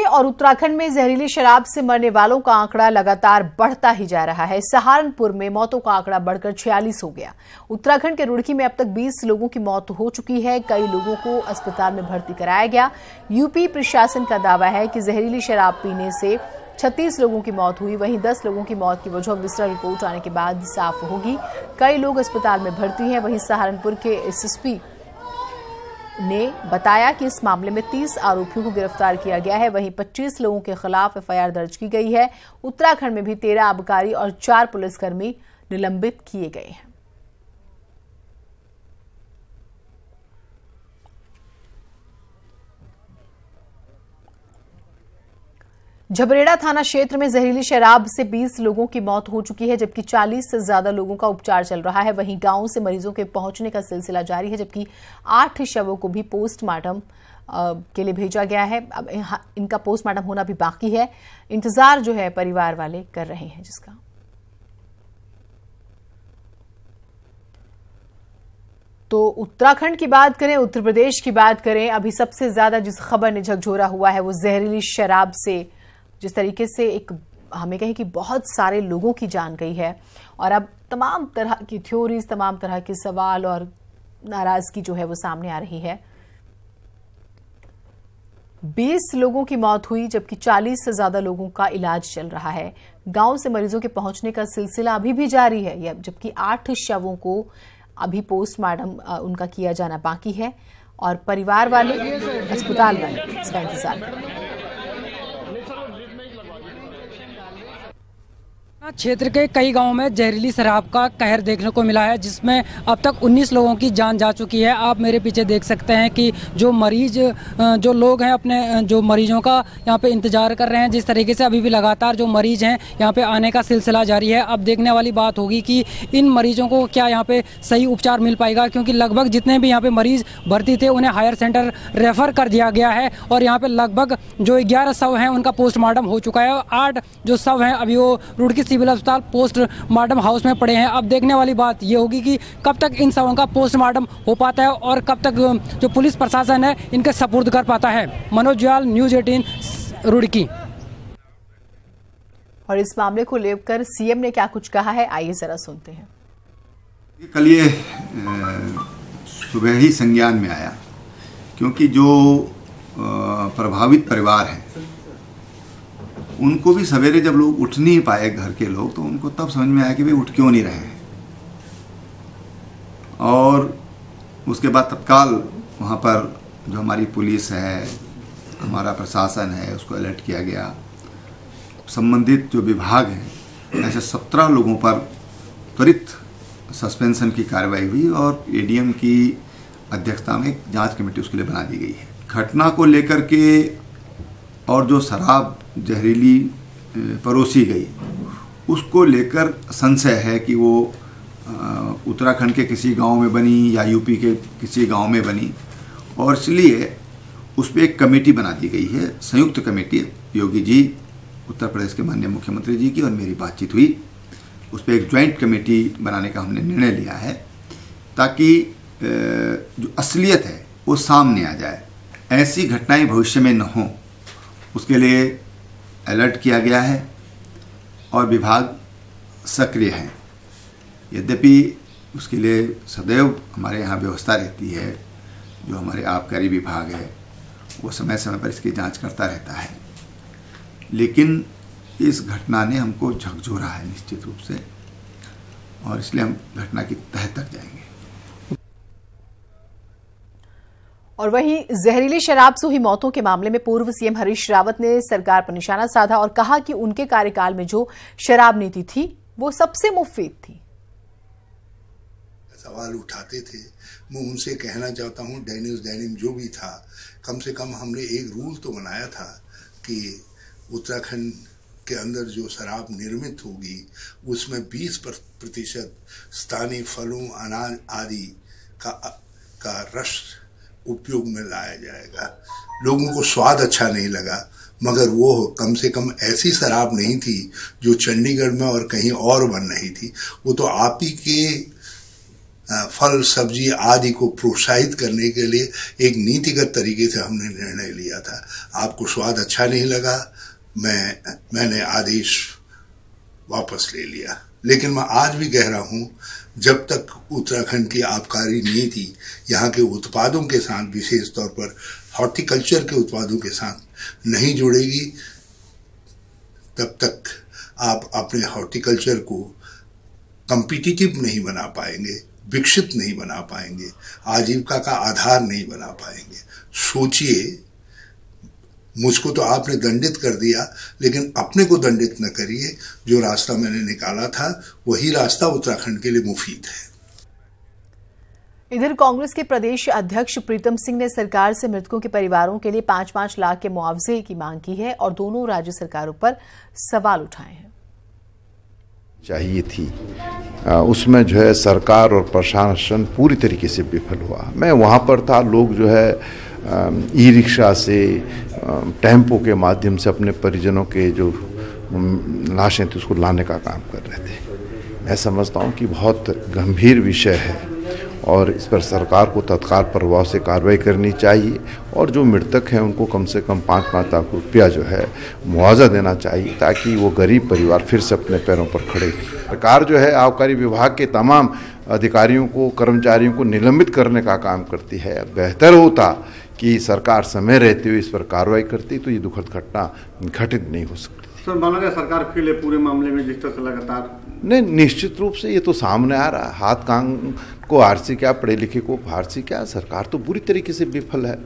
और उत्तराखंड में जहरीली शराब से मरने वालों का आंकड़ा लगातार बढ़ता ही जा रहा है। सहारनपुर में मौतों का आंकड़ा बढ़कर 46 हो गया। उत्तराखंड के रुड़की में अब तक 20 लोगों की मौत हो चुकी है। कई लोगों को अस्पताल में भर्ती कराया गया। यूपी प्रशासन का दावा है कि जहरीली शराब पीने से 36 लोगों की मौत हुई। वहीं 10 लोगों की मौत की वजह विस्तार रिपोर्ट आने के बाद साफ होगी। कई लोग अस्पताल में भर्ती हैं। वहीं सहारनपुर के एसएसपी ने बताया कि इस मामले में 30 आरोपियों को गिरफ्तार किया गया है। वहीं 25 लोगों के खिलाफ एफआईआर दर्ज की गई है। उत्तराखंड में भी 13 आबकारी और 4 पुलिसकर्मी निलंबित किए गए हैं। झबरेड़ा थाना क्षेत्र में जहरीली शराब से 20 लोगों की मौत हो चुकी है, जबकि 40 से ज्यादा लोगों का उपचार चल रहा है। वहीं गांव से मरीजों के पहुंचने का सिलसिला जारी है, जबकि 8 शवों को भी पोस्टमार्टम के लिए भेजा गया है। अब इनका पोस्टमार्टम होना भी बाकी है। इंतजार जो है परिवार वाले कर रहे हैं जिसका। तो उत्तराखंड की बात करें, उत्तर प्रदेश की बात करें, अभी सबसे ज्यादा जिस खबर ने झकझोरा हुआ है वो जहरीली शराब से जिस तरीके से एक हमें कहें कि बहुत सारे लोगों की जान गई है। और अब तमाम तरह की थ्योरीज, तमाम तरह के सवाल और नाराजगी जो है वो सामने आ रही है। 20 लोगों की मौत हुई, जबकि 40 से ज्यादा लोगों का इलाज चल रहा है। गांव से मरीजों के पहुंचने का सिलसिला अभी भी जारी है, जबकि 8 शवों को अभी पोस्टमार्टम उनका किया जाना बाकी है और परिवार वाले अस्पताल में इसका इंतजार कर रहे हैं। क्षेत्र के कई गांवों में जहरीली शराब का कहर देखने को मिला है, जिसमें अब तक 19 लोगों की जान जा चुकी है। आप मेरे पीछे देख सकते हैं कि जो मरीज जो लोग हैं अपने जो मरीजों का यहां पे इंतजार कर रहे हैं। जिस तरीके से अभी भी लगातार जो मरीज हैं यहां पे आने का सिलसिला जारी है। अब देखने वाली बात होगी कि इन मरीजों को क्या यहाँ पे सही उपचार मिल पाएगा, क्योंकि लगभग जितने भी यहाँ पे मरीज भर्ती थे उन्हें हायर सेंटर रेफर कर दिया गया है। और यहाँ पे लगभग जो 11 शव हैं उनका पोस्टमार्टम हो चुका है और 8 जो शव हैं अभी वो रुड़की सिविल अस्पताल पोस्टमार्टम हाउस में पड़े हैं। अब देखने वाली बात ये होगी कि कब तक इन शवों का पोस्टमार्टम हो पाता है और कब तक जो पुलिस प्रशासन है इनके सपुर्द कर पाता है। मनोज ज्वाल, न्यूज 18 रुड़की। और इस मामले को लेकर सीएम ने क्या कुछ कहा है, आइए जरा सुनते हैं। कल ये सुबह ही संज्ञान में आया, क्योंकि जो प्रभावित परिवार है उनको भी सवेरे जब लोग उठ नहीं पाए, घर के लोग, तो उनको तब समझ में आया कि वे उठ क्यों नहीं रहे हैं। और उसके बाद तत्काल वहाँ पर जो हमारी पुलिस है, हमारा प्रशासन है, उसको अलर्ट किया गया। संबंधित जो विभाग हैं ऐसे 17 लोगों पर त्वरित सस्पेंशन की कार्रवाई हुई और एडीएम की अध्यक्षता में एक जांच कमेटी उसके लिए बना दी गई है। घटना को लेकर के और जो शराब जहरीली परोसी गई उसको लेकर संशय है कि वो उत्तराखंड के किसी गांव में बनी या यूपी के किसी गांव में बनी, और इसलिए उस पर एक कमेटी बना दी गई है, संयुक्त कमेटी। योगी जी, उत्तर प्रदेश के माननीय मुख्यमंत्री जी की और मेरी बातचीत हुई, उस पर एक ज्वाइंट कमेटी बनाने का हमने निर्णय लिया है, ताकि जो असलियत है वो सामने आ जाए, ऐसी घटनाएं भविष्य में न हों, उसके लिए अलर्ट किया गया है और विभाग सक्रिय हैं। यद्यपि उसके लिए सदैव हमारे यहाँ व्यवस्था रहती है, जो हमारे आबकारी विभाग है वो समय समय पर इसकी जांच करता रहता है, लेकिन इस घटना ने हमको झकझोरा है निश्चित रूप से, और इसलिए हम घटना की तह तक जाएंगे। और वहीं जहरीली शराब से हुई मौतों के मामले में पूर्व सीएम हरीश रावत ने सरकार पर निशाना साधा और कहा कि उनके कार्यकाल में जो शराब नीति थी वो सबसे मुफीद थी। सवाल उठाते थे, मैं उनसे कहना चाहता हूं, डेनिम जो भी था, कम से कम हमने एक रूल तो बनाया था कि उत्तराखंड के अंदर जो शराब निर्मित होगी उसमें 20% स्थानीय फलों, अनाज आदि का रस उपयोग में लाया जाएगा। लोगों को स्वाद अच्छा नहीं लगा, मगर वो कम से कम ऐसी शराब नहीं थी जो चंडीगढ़ में और कहीं और बन रही थी। वो तो आप ही के फल सब्जी आदि को प्रोत्साहित करने के लिए एक नीतिगत तरीके से हमने निर्णय लिया था। आपको स्वाद अच्छा नहीं लगा, मैंने आदेश वापस ले लिया। लेकिन मैं आज भी कह रहा हूं, जब तक उत्तराखंड की आबकारी नीति यहाँ के उत्पादों के साथ, विशेष तौर पर हॉर्टिकल्चर के उत्पादों के साथ नहीं जुड़ेगी, तब तक आप अपने हॉर्टिकल्चर को कॉम्पिटिटिव नहीं बना पाएंगे, विकसित नहीं बना पाएंगे, आजीविका का आधार नहीं बना पाएंगे। सोचिए, मुझको तो आपने दंडित कर दिया, लेकिन अपने को दंडित न करिए। जो रास्ता मैंने निकाला था वही रास्ता उत्तराखंड के लिए मुफीद है। इधर कांग्रेस के प्रदेश अध्यक्ष प्रीतम सिंह ने सरकार से मृतकों के परिवारों के लिए 5-5 लाख के मुआवजे की मांग की है और दोनों राज्य सरकारों पर सवाल उठाए हैं। चाहिए थी, उसमें जो है सरकार और प्रशासन पूरी तरीके से विफल हुआ। मैं वहाँ पर था, लोग जो है ई रिक्शा से, टेम्पो के माध्यम से अपने परिजनों के जो लाशें थी उसको लाने का काम कर रहे थे। मैं समझता हूँ कि बहुत गंभीर विषय है और इस पर सरकार को तत्काल प्रभाव से कार्रवाई करनी चाहिए और जो मृतक हैं उनको कम से कम 5-5 लाख रुपया जो है मुआवजा देना चाहिए, ताकि वो गरीब परिवार फिर से अपने पैरों पर खड़े। सरकार जो है आबकारी विभाग के तमाम अधिकारियों को, कर्मचारियों को निलंबित करने का काम करती है। बेहतर होता कि सरकार समय रहते हुए इस पर कार्रवाई करती, तो ये दुखद घटना घटित नहीं हो सकती। सर, माना गया सरकार फेल है पूरे मामले में, जिस तरह से लगातार नहीं, निश्चित रूप से ये तो सामने आ रहा है। हाथ कान को आरसी क्या, पढ़े लिखे को फारसी क्या, सरकार तो बुरी तरीके से विफल है।